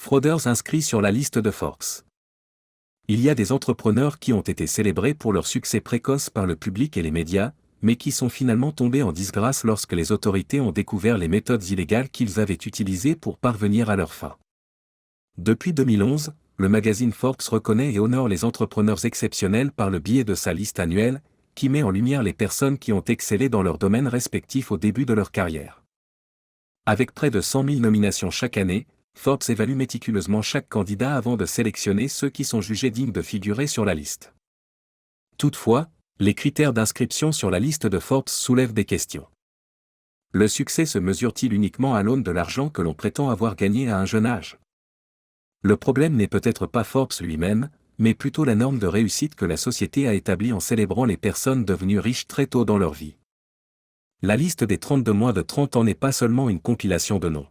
Fraudeurs inscrits sur la liste de Forbes. Il y a des entrepreneurs qui ont été célébrés pour leur succès précoce par le public et les médias, mais qui sont finalement tombés en disgrâce lorsque les autorités ont découvert les méthodes illégales qu'ils avaient utilisées pour parvenir à leurs fins. Depuis 2011, le magazine Forbes reconnaît et honore les entrepreneurs exceptionnels par le biais de sa liste annuelle, qui met en lumière les personnes qui ont excellé dans leurs domaines respectifs au début de leur carrière. Avec près de 100 000 nominations chaque année, Forbes évalue méticuleusement chaque candidat avant de sélectionner ceux qui sont jugés dignes de figurer sur la liste. Toutefois, les critères d'inscription sur la liste de Forbes soulèvent des questions. Le succès se mesure-t-il uniquement à l'aune de l'argent que l'on prétend avoir gagné à un jeune âge ? Le problème n'est peut-être pas Forbes lui-même, mais plutôt la norme de réussite que la société a établie en célébrant les personnes devenues riches très tôt dans leur vie. La liste des 30 de moins de 30 ans n'est pas seulement une compilation de noms.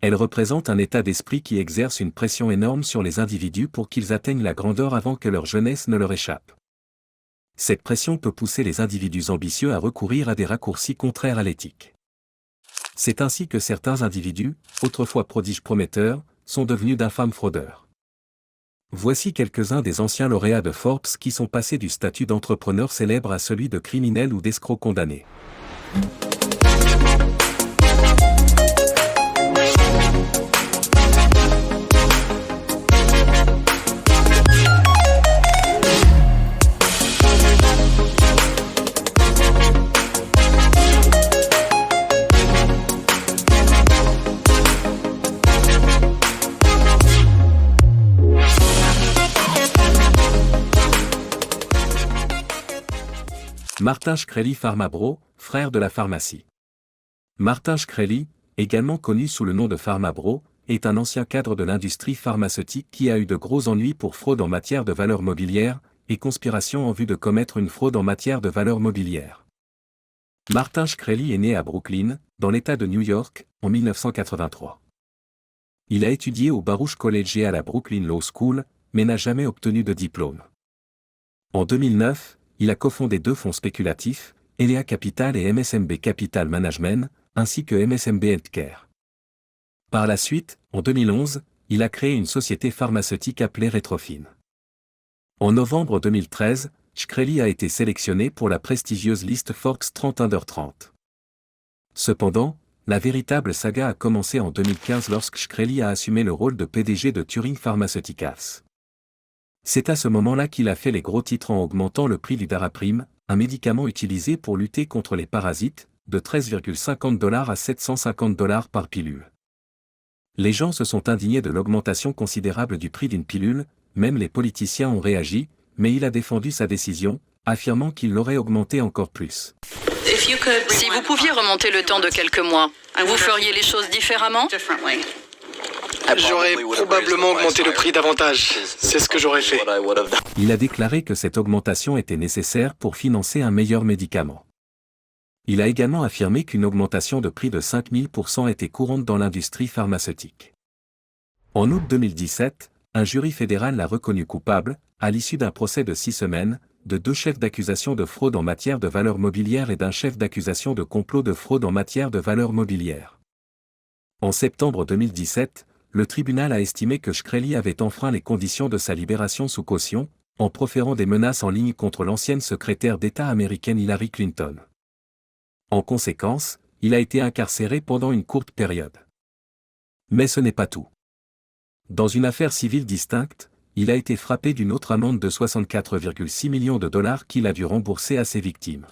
Elle représente un état d'esprit qui exerce une pression énorme sur les individus pour qu'ils atteignent la grandeur avant que leur jeunesse ne leur échappe. Cette pression peut pousser les individus ambitieux à recourir à des raccourcis contraires à l'éthique. C'est ainsi que certains individus, autrefois prodiges prometteurs, sont devenus d'infâmes fraudeurs. Voici quelques-uns des anciens lauréats de Forbes qui sont passés du statut d'entrepreneur célèbre à celui de criminel ou d'escroc condamné. Martin Shkreli Pharma Bro, frère de la pharmacie. Martin Shkreli, également connu sous le nom de Pharma Bro, est un ancien cadre de l'industrie pharmaceutique qui a eu de gros ennuis pour fraude en matière de valeurs mobilières et conspiration en vue de commettre une fraude en matière de valeurs mobilières. Martin Shkreli est né à Brooklyn, dans l'État de New York, en 1983. Il a étudié au Baruch College et à la Brooklyn Law School, mais n'a jamais obtenu de diplôme. En 2009, il a cofondé deux fonds spéculatifs, Elea Capital et MSMB Capital Management, ainsi que MSMB Healthcare. Par la suite, en 2011, il a créé une société pharmaceutique appelée Retrofin. En novembre 2013, Shkreli a été sélectionné pour la prestigieuse liste Forbes 30 Under 30. Cependant, la véritable saga a commencé en 2015 lorsque Shkreli a assumé le rôle de PDG de Turing Pharmaceuticals. C'est à ce moment-là qu'il a fait les gros titres en augmentant le prix du Daraprim, un médicament utilisé pour lutter contre les parasites, de $13,50 à $750 par pilule. Les gens se sont indignés de l'augmentation considérable du prix d'une pilule, même les politiciens ont réagi, mais il a défendu sa décision, affirmant qu'il l'aurait augmenté encore plus. Si vous pouviez remonter le temps de quelques mois, vous feriez les choses différemment ? J'aurais probablement augmenté le prix davantage. C'est ce que j'aurais fait. Il a déclaré que cette augmentation était nécessaire pour financer un meilleur médicament. Il a également affirmé qu'une augmentation de prix de 5000% était courante dans l'industrie pharmaceutique. En août 2017, un jury fédéral l'a reconnu coupable, à l'issue d'un procès de 6 semaines, de 2 chefs d'accusation de fraude en matière de valeurs mobilières et d'un chef d'accusation de complot de fraude en matière de valeurs mobilières. En septembre 2017, le tribunal a estimé que Shkreli avait enfreint les conditions de sa libération sous caution, en proférant des menaces en ligne contre l'ancienne secrétaire d'État américaine Hillary Clinton. En conséquence, il a été incarcéré pendant une courte période. Mais ce n'est pas tout. Dans une affaire civile distincte, il a été frappé d'une autre amende de 64,6 millions de dollars qu'il a dû rembourser à ses victimes.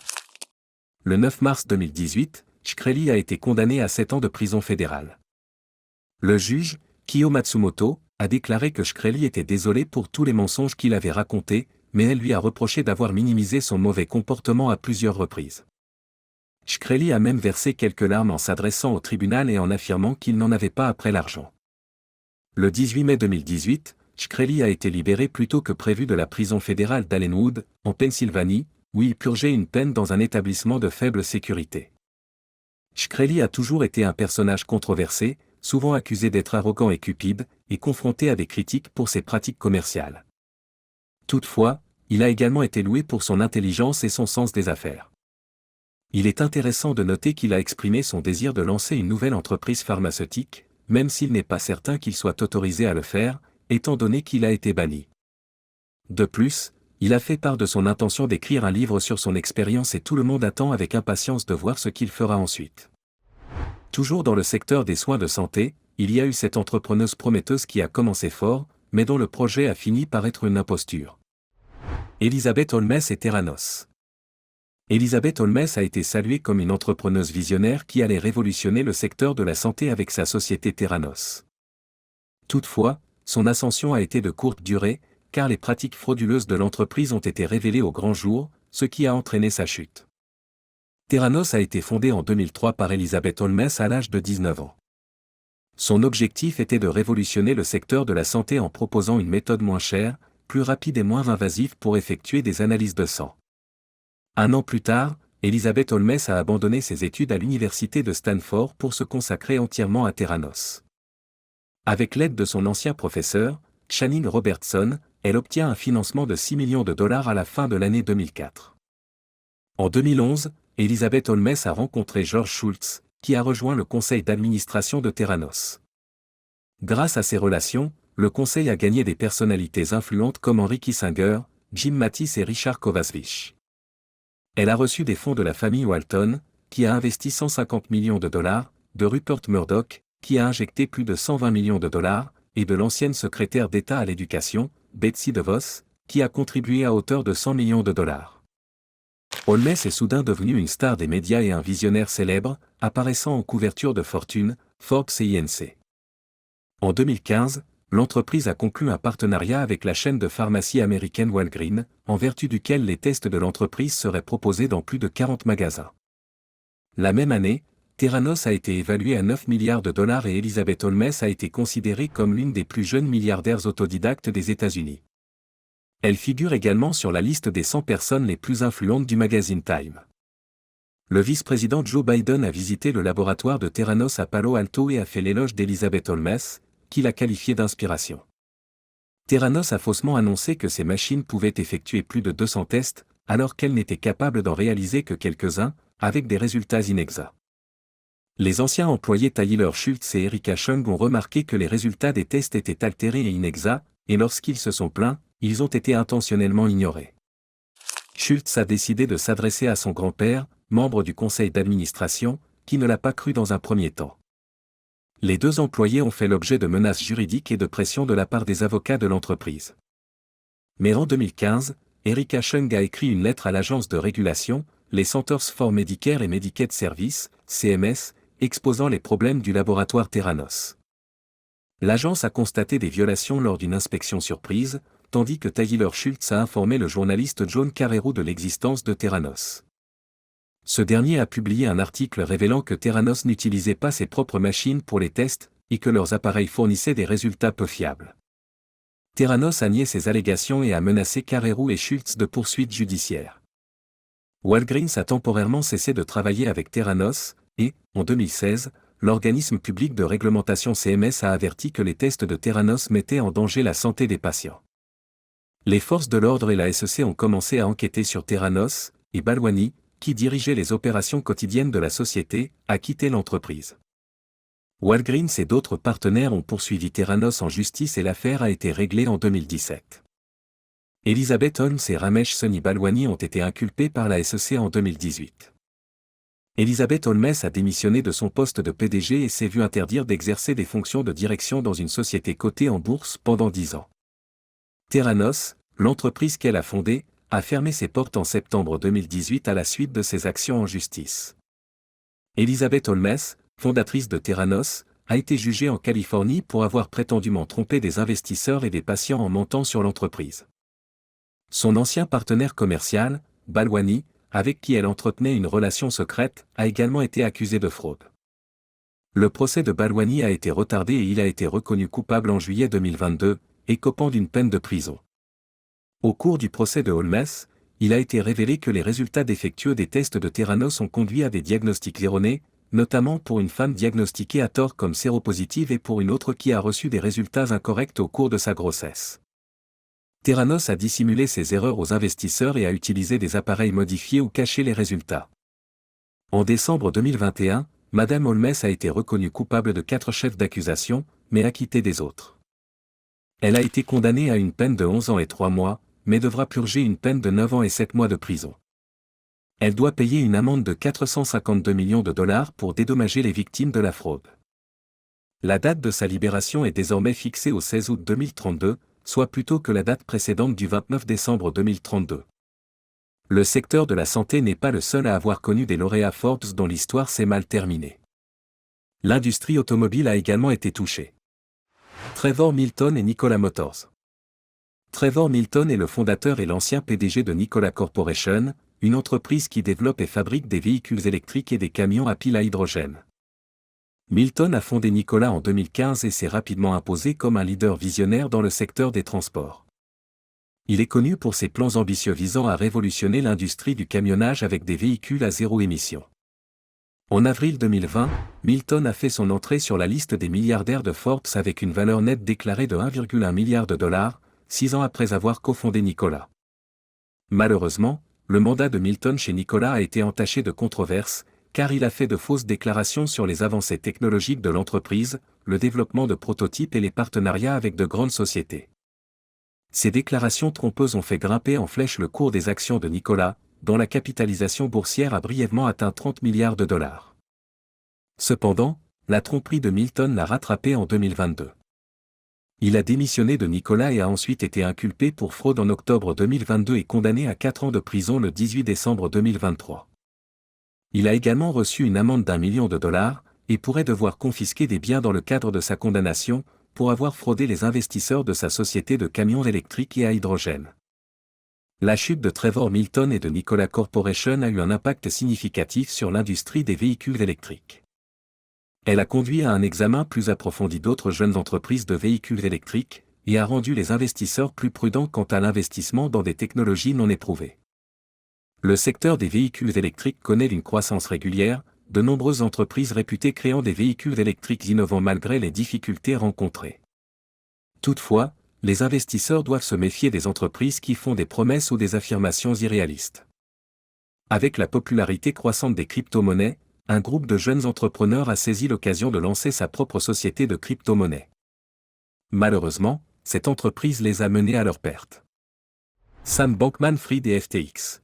Le 9 mars 2018, Shkreli a été condamné à 7 ans de prison fédérale. Le juge, Kyo Matsumoto, a déclaré que Shkreli était désolé pour tous les mensonges qu'il avait racontés, mais elle lui a reproché d'avoir minimisé son mauvais comportement à plusieurs reprises. Shkreli a même versé quelques larmes en s'adressant au tribunal et en affirmant qu'il n'en avait pas après l'argent. Le 18 mai 2018, Shkreli a été libéré plus tôt que prévu de la prison fédérale d'Allenwood, en Pennsylvanie, où il purgeait une peine dans un établissement de faible sécurité. Shkreli a toujours été un personnage controversé, souvent accusé d'être arrogant et cupide, et confronté à des critiques pour ses pratiques commerciales. Toutefois, il a également été loué pour son intelligence et son sens des affaires. Il est intéressant de noter qu'il a exprimé son désir de lancer une nouvelle entreprise pharmaceutique, même s'il n'est pas certain qu'il soit autorisé à le faire, étant donné qu'il a été banni. De plus, il a fait part de son intention d'écrire un livre sur son expérience et tout le monde attend avec impatience de voir ce qu'il fera ensuite. Toujours dans le secteur des soins de santé, il y a eu cette entrepreneuse prometteuse qui a commencé fort, mais dont le projet a fini par être une imposture. Elisabeth Holmes et Theranos. Elisabeth Holmes a été saluée comme une entrepreneuse visionnaire qui allait révolutionner le secteur de la santé avec sa société Theranos. Toutefois, son ascension a été de courte durée, car les pratiques frauduleuses de l'entreprise ont été révélées au grand jour, ce qui a entraîné sa chute. Theranos a été fondée en 2003 par Elisabeth Holmes à l'âge de 19 ans. Son objectif était de révolutionner le secteur de la santé en proposant une méthode moins chère, plus rapide et moins invasive pour effectuer des analyses de sang. Un an plus tard, Elisabeth Holmes a abandonné ses études à l'université de Stanford pour se consacrer entièrement à Theranos. Avec l'aide de son ancien professeur, Channing Robertson, elle obtient un financement de 6 millions de dollars à la fin de l'année 2004. En 2011, Elisabeth Holmes a rencontré George Shultz, qui a rejoint le conseil d'administration de Theranos. Grâce à ces relations, le conseil a gagné des personnalités influentes comme Henry Kissinger, Jim Mattis et Richard Kovacevic. Elle a reçu des fonds de la famille Walton, qui a investi 150 millions de dollars, de Rupert Murdoch, qui a injecté plus de 120 millions de dollars, et de l'ancienne secrétaire d'État à l'éducation, Betsy DeVos, qui a contribué à hauteur de 100 millions de dollars. Holmes est soudain devenu une star des médias et un visionnaire célèbre, apparaissant en couverture de Fortune, Forbes et INC. En 2015, l'entreprise a conclu un partenariat avec la chaîne de pharmacie américaine Walgreens, en vertu duquel les tests de l'entreprise seraient proposés dans plus de 40 magasins. La même année, Theranos a été évalué à 9 milliards de dollars et Elisabeth Holmes a été considérée comme l'une des plus jeunes milliardaires autodidactes des États-Unis. Elle figure également sur la liste des 100 personnes les plus influentes du magazine Time. Le vice-président Joe Biden a visité le laboratoire de Theranos à Palo Alto et a fait l'éloge d'Elisabeth Holmes, qu'il a qualifié d'inspiration. Theranos a faussement annoncé que ses machines pouvaient effectuer plus de 200 tests, alors qu'elle n'était capable d'en réaliser que quelques-uns, avec des résultats inexacts. Les anciens employés Tyler Schultz et Erika Chung ont remarqué que les résultats des tests étaient altérés et inexacts, et lorsqu'ils se sont plaints, ils ont été intentionnellement ignorés. Schultz a décidé de s'adresser à son grand-père, membre du conseil d'administration, qui ne l'a pas cru dans un premier temps. Les deux employés ont fait l'objet de menaces juridiques et de pression de la part des avocats de l'entreprise. Mais en 2015, Erika Chung a écrit une lettre à l'agence de régulation, les Centers for Medicare and Medicaid Services, CMS, exposant les problèmes du laboratoire Theranos. L'agence a constaté des violations lors d'une inspection surprise, tandis que Tyler Schultz a informé le journaliste John Carreyrou de l'existence de Theranos. Ce dernier a publié un article révélant que Theranos n'utilisait pas ses propres machines pour les tests, et que leurs appareils fournissaient des résultats peu fiables. Theranos a nié ces allégations et a menacé Carreyrou et Schultz de poursuites judiciaires. Walgreens a temporairement cessé de travailler avec Theranos, et, en 2016, l'organisme public de réglementation CMS a averti que les tests de Theranos mettaient en danger la santé des patients. Les forces de l'ordre et la SEC ont commencé à enquêter sur Theranos, et Balwani, qui dirigeait les opérations quotidiennes de la société, a quitté l'entreprise. Walgreens et d'autres partenaires ont poursuivi Theranos en justice et l'affaire a été réglée en 2017. Elisabeth Holmes et Ramesh Sunny Balwani ont été inculpés par la SEC en 2018. Elisabeth Holmes a démissionné de son poste de PDG et s'est vue interdire d'exercer des fonctions de direction dans une société cotée en bourse pendant 10 ans. Theranos, l'entreprise qu'elle a fondée, a fermé ses portes en septembre 2018 à la suite de ses actions en justice. Elisabeth Holmes, fondatrice de Theranos, a été jugée en Californie pour avoir prétendument trompé des investisseurs et des patients en mentant sur l'entreprise. Son ancien partenaire commercial, Balwani, avec qui elle entretenait une relation secrète, a également été accusé de fraude. Le procès de Balwani a été retardé et il a été reconnu coupable en juillet 2022, écopant d'une peine de prison. Au cours du procès de Holmes, il a été révélé que les résultats défectueux des tests de Theranos ont conduit à des diagnostics erronés, notamment pour une femme diagnostiquée à tort comme séropositive et pour une autre qui a reçu des résultats incorrects au cours de sa grossesse. Theranos a dissimulé ses erreurs aux investisseurs et a utilisé des appareils modifiés ou caché les résultats. En décembre 2021, Madame Holmes a été reconnue coupable de 4 chefs d'accusation, mais acquittée des autres. Elle a été condamnée à une peine de 11 ans et 3 mois, mais devra purger une peine de 9 ans et 7 mois de prison. Elle doit payer une amende de 452 millions de dollars pour dédommager les victimes de la fraude. La date de sa libération est désormais fixée au 16 août 2032, soit plus tôt que la date précédente du 29 décembre 2032. Le secteur de la santé n'est pas le seul à avoir connu des lauréats Forbes dont l'histoire s'est mal terminée. L'industrie automobile a également été touchée. Trevor Milton et Nikola Motors. Trevor Milton est le fondateur et l'ancien PDG de Nikola Corporation, une entreprise qui développe et fabrique des véhicules électriques et des camions à pile à hydrogène. Milton a fondé Nikola en 2015 et s'est rapidement imposé comme un leader visionnaire dans le secteur des transports. Il est connu pour ses plans ambitieux visant à révolutionner l'industrie du camionnage avec des véhicules à zéro émission. En avril 2020, Milton a fait son entrée sur la liste des milliardaires de Forbes avec une valeur nette déclarée de 1,1 milliard de dollars, 6 ans après avoir cofondé Nikola. Malheureusement, le mandat de Milton chez Nikola a été entaché de controverses, car il a fait de fausses déclarations sur les avancées technologiques de l'entreprise, le développement de prototypes et les partenariats avec de grandes sociétés. Ces déclarations trompeuses ont fait grimper en flèche le cours des actions de Nikola, dont la capitalisation boursière a brièvement atteint 30 milliards de dollars. Cependant, la tromperie de Milton l'a rattrapé en 2022. Il a démissionné de Nikola et a ensuite été inculpé pour fraude en octobre 2022 et condamné à 4 ans de prison le 18 décembre 2023. Il a également reçu une amende d'1 million de dollars, et pourrait devoir confisquer des biens dans le cadre de sa condamnation, pour avoir fraudé les investisseurs de sa société de camions électriques et à hydrogène. La chute de Trevor Milton et de Nikola Corporation a eu un impact significatif sur l'industrie des véhicules électriques. Elle a conduit à un examen plus approfondi d'autres jeunes entreprises de véhicules électriques, et a rendu les investisseurs plus prudents quant à l'investissement dans des technologies non éprouvées. Le secteur des véhicules électriques connaît une croissance régulière, de nombreuses entreprises réputées créant des véhicules électriques innovants malgré les difficultés rencontrées. Toutefois, les investisseurs doivent se méfier des entreprises qui font des promesses ou des affirmations irréalistes. Avec la popularité croissante des crypto-monnaies, un groupe de jeunes entrepreneurs a saisi l'occasion de lancer sa propre société de crypto-monnaies. Malheureusement, cette entreprise les a menés à leur perte. Sam Bankman-Fried et FTX.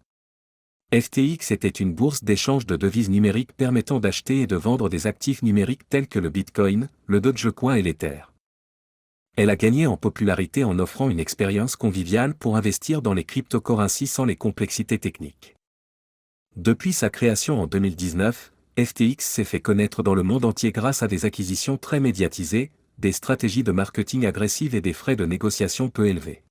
FTX était une bourse d'échange de devises numériques permettant d'acheter et de vendre des actifs numériques tels que le Bitcoin, le Dogecoin et l'Ether. Elle a gagné en popularité en offrant une expérience conviviale pour investir dans les cryptocurrencies sans les complexités techniques. Depuis sa création en 2019, FTX s'est fait connaître dans le monde entier grâce à des acquisitions très médiatisées, des stratégies de marketing agressives et des frais de négociation peu élevés.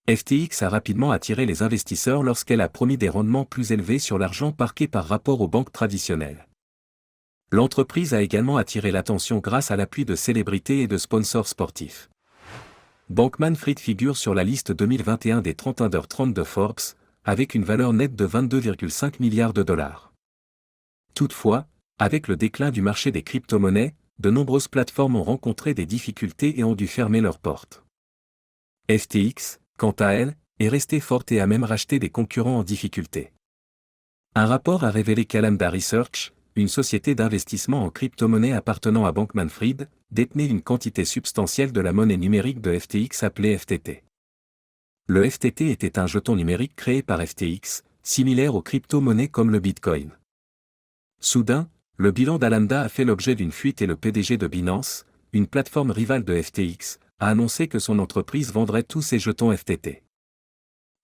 FTX a rapidement attiré les investisseurs lorsqu'elle a promis des rendements plus élevés sur l'argent parqué par rapport aux banques traditionnelles. L'entreprise a également attiré l'attention grâce à l'appui de célébrités et de sponsors sportifs. Bankman-Fried figure sur la liste 2021 des 30 Under 30 de Forbes, avec une valeur nette de 22,5 milliards de dollars. Toutefois, avec le déclin du marché des crypto-monnaies, de nombreuses plateformes ont rencontré des difficultés et ont dû fermer leurs portes. FTX, quant à elle, est restée forte et a même racheté des concurrents en difficulté. Un rapport a révélé qu'Alameda Research, une société d'investissement en crypto-monnaies appartenant à Bankman-Fried, détenait une quantité substantielle de la monnaie numérique de FTX appelée FTT. Le FTT était un jeton numérique créé par FTX, similaire aux crypto-monnaies comme le Bitcoin. Soudain, le bilan d'Alameda a fait l'objet d'une fuite et le PDG de Binance, une plateforme rivale de FTX, a annoncé que son entreprise vendrait tous ses jetons FTT.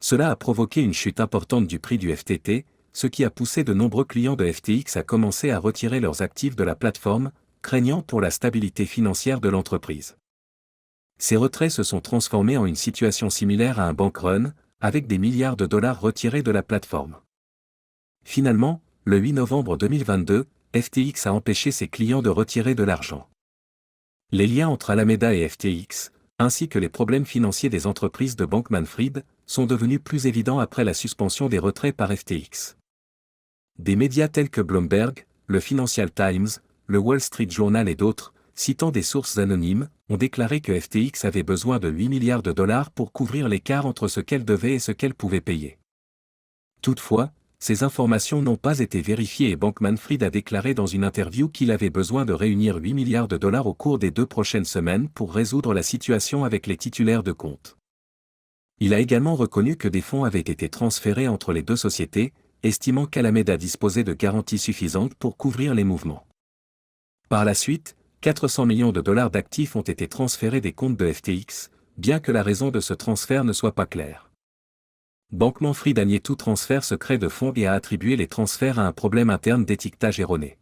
Cela a provoqué une chute importante du prix du FTT, ce qui a poussé de nombreux clients de FTX à commencer à retirer leurs actifs de la plateforme, craignant pour la stabilité financière de l'entreprise. Ces retraits se sont transformés en une situation similaire à un bank run, avec des milliards de dollars retirés de la plateforme. Finalement, le 8 novembre 2022, FTX a empêché ses clients de retirer de l'argent. Les liens entre Alameda et FTX, ainsi que les problèmes financiers des entreprises de Bankman-Fried, sont devenus plus évidents après la suspension des retraits par FTX. Des médias tels que Bloomberg, le Financial Times, le Wall Street Journal et d'autres, citant des sources anonymes, ont déclaré que FTX avait besoin de 8 milliards de dollars pour couvrir l'écart entre ce qu'elle devait et ce qu'elle pouvait payer. Toutefois, ces informations n'ont pas été vérifiées et Bankman-Fried a déclaré dans une interview qu'il avait besoin de réunir 8 milliards de dollars au cours des 2 prochaines semaines pour résoudre la situation avec les titulaires de comptes. Il a également reconnu que des fonds avaient été transférés entre les deux sociétés, estimant qu'Alameda disposait de garanties suffisantes pour couvrir les mouvements. Par la suite, 400 millions de dollars d'actifs ont été transférés des comptes de FTX, bien que la raison de ce transfert ne soit pas claire. Bankman-Fried a nié tout transfert secret de fonds et a attribué les transferts à un problème interne d'étiquetage erroné.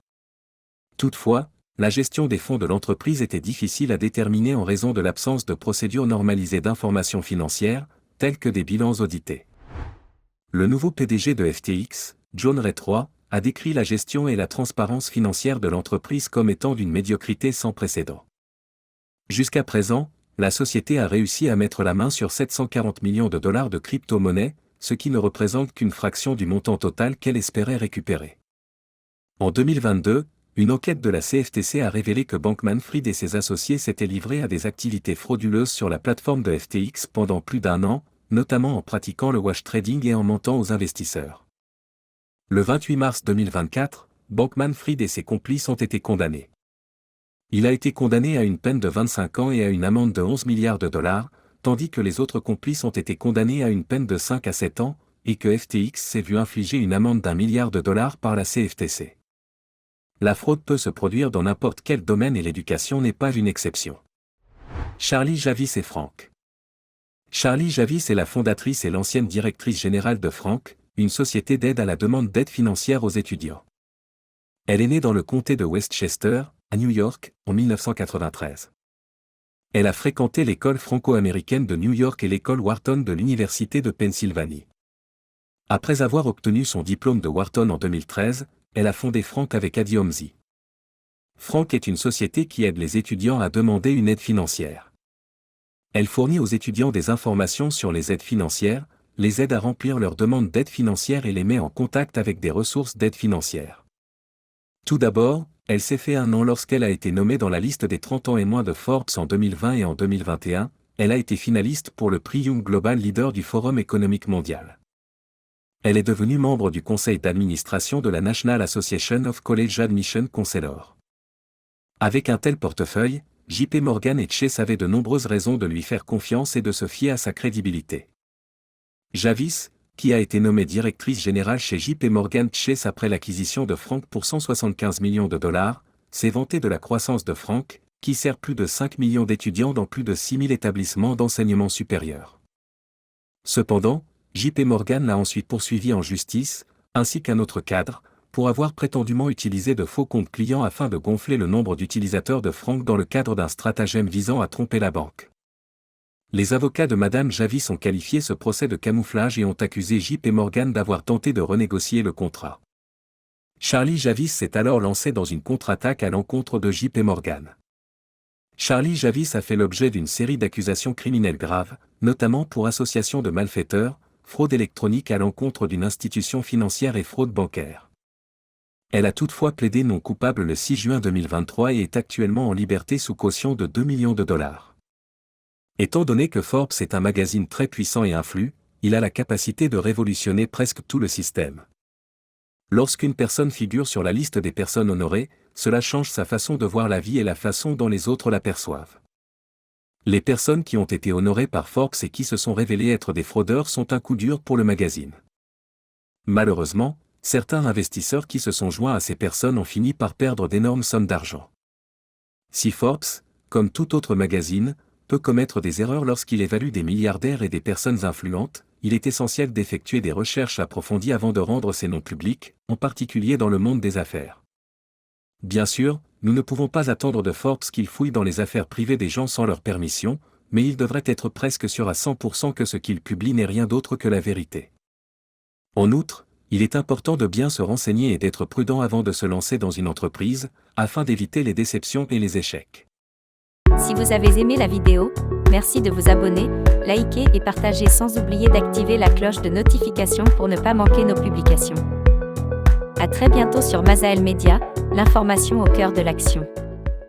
Toutefois, la gestion des fonds de l'entreprise était difficile à déterminer en raison de l'absence de procédures normalisées d'informations financières, telles que des bilans audités. Le nouveau PDG de FTX, John Ray III, a décrit la gestion et la transparence financière de l'entreprise comme étant d'une médiocrité sans précédent. Jusqu'à présent, la société a réussi à mettre la main sur 740 millions de dollars de crypto-monnaies, ce qui ne représente qu'une fraction du montant total qu'elle espérait récupérer. En 2022, une enquête de la CFTC a révélé que Bankman-Fried et ses associés s'étaient livrés à des activités frauduleuses sur la plateforme de FTX pendant plus d'1 an, notamment en pratiquant le wash trading et en mentant aux investisseurs. Le 28 mars 2024, Bankman-Fried et ses complices ont été condamnés. Il a été condamné à une peine de 25 ans et à une amende de 11 milliards de dollars, tandis que les autres complices ont été condamnés à une peine de 5 à 7 ans, et que FTX s'est vu infliger une amende d'1 milliard de dollars par la CFTC. La fraude peut se produire dans n'importe quel domaine et l'éducation n'est pas une exception. Charlie Javis et Frank. Charlie Javis est la fondatrice et l'ancienne directrice générale de Frank, une société d'aide à la demande d'aide financière aux étudiants. Elle est née dans le comté de Westchester, à New York, en 1993. Elle a fréquenté l'école franco-américaine de New York et l'école Wharton de l'Université de Pennsylvanie. Après avoir obtenu son diplôme de Wharton en 2013, elle a fondé Frank avec Adi Omzi. Frank est une société qui aide les étudiants à demander une aide financière. Elle fournit aux étudiants des informations sur les aides financières, les aide à remplir leurs demandes d'aide financière et les met en contact avec des ressources d'aide financière. Tout d'abord, elle s'est fait un nom lorsqu'elle a été nommée dans la liste des 30 ans et moins de Forbes en 2020 et en 2021, elle a été finaliste pour le prix Young Global Leader du Forum économique mondial. Elle est devenue membre du conseil d'administration de la National Association of College Admission Counselors. Avec un tel portefeuille, JP Morgan et Chase avaient de nombreuses raisons de lui faire confiance et de se fier à sa crédibilité. Javis, qui a été nommée directrice générale chez JP Morgan Chase après l'acquisition de Frank pour 175 millions de dollars, s'est vantée de la croissance de Frank, qui sert plus de 5 millions d'étudiants dans plus de 6000 établissements d'enseignement supérieur. Cependant, JP Morgan l'a ensuite poursuivi en justice, ainsi qu'un autre cadre, pour avoir prétendument utilisé de faux comptes clients afin de gonfler le nombre d'utilisateurs de Frank dans le cadre d'un stratagème visant à tromper la banque. Les avocats de Madame Javis ont qualifié ce procès de camouflage et ont accusé JP Morgan d'avoir tenté de renégocier le contrat. Charlie Javis s'est alors lancé dans une contre-attaque à l'encontre de JP Morgan. Charlie Javis a fait l'objet d'une série d'accusations criminelles graves, notamment pour association de malfaiteurs, fraude électronique à l'encontre d'une institution financière et fraude bancaire. Elle a toutefois plaidé non coupable le 6 juin 2023 et est actuellement en liberté sous caution de 2 millions de dollars. Étant donné que Forbes est un magazine très puissant et influent, il a la capacité de révolutionner presque tout le système. Lorsqu'une personne figure sur la liste des personnes honorées, cela change sa façon de voir la vie et la façon dont les autres l'aperçoivent. Les personnes qui ont été honorées par Forbes et qui se sont révélées être des fraudeurs sont un coup dur pour le magazine. Malheureusement, certains investisseurs qui se sont joints à ces personnes ont fini par perdre d'énormes sommes d'argent. Si Forbes, comme tout autre magazine, peut commettre des erreurs lorsqu'il évalue des milliardaires et des personnes influentes, il est essentiel d'effectuer des recherches approfondies avant de rendre ces noms publics, en particulier dans le monde des affaires. Bien sûr, nous ne pouvons pas attendre de Forbes qu'il fouille dans les affaires privées des gens sans leur permission, mais il devrait être presque sûr à 100% que ce qu'il publie n'est rien d'autre que la vérité. En outre, il est important de bien se renseigner et d'être prudent avant de se lancer dans une entreprise, afin d'éviter les déceptions et les échecs. Si vous avez aimé la vidéo, merci de vous abonner, liker et partager sans oublier d'activer la cloche de notification pour ne pas manquer nos publications. À très bientôt sur Masael Media, l'information au cœur de l'action.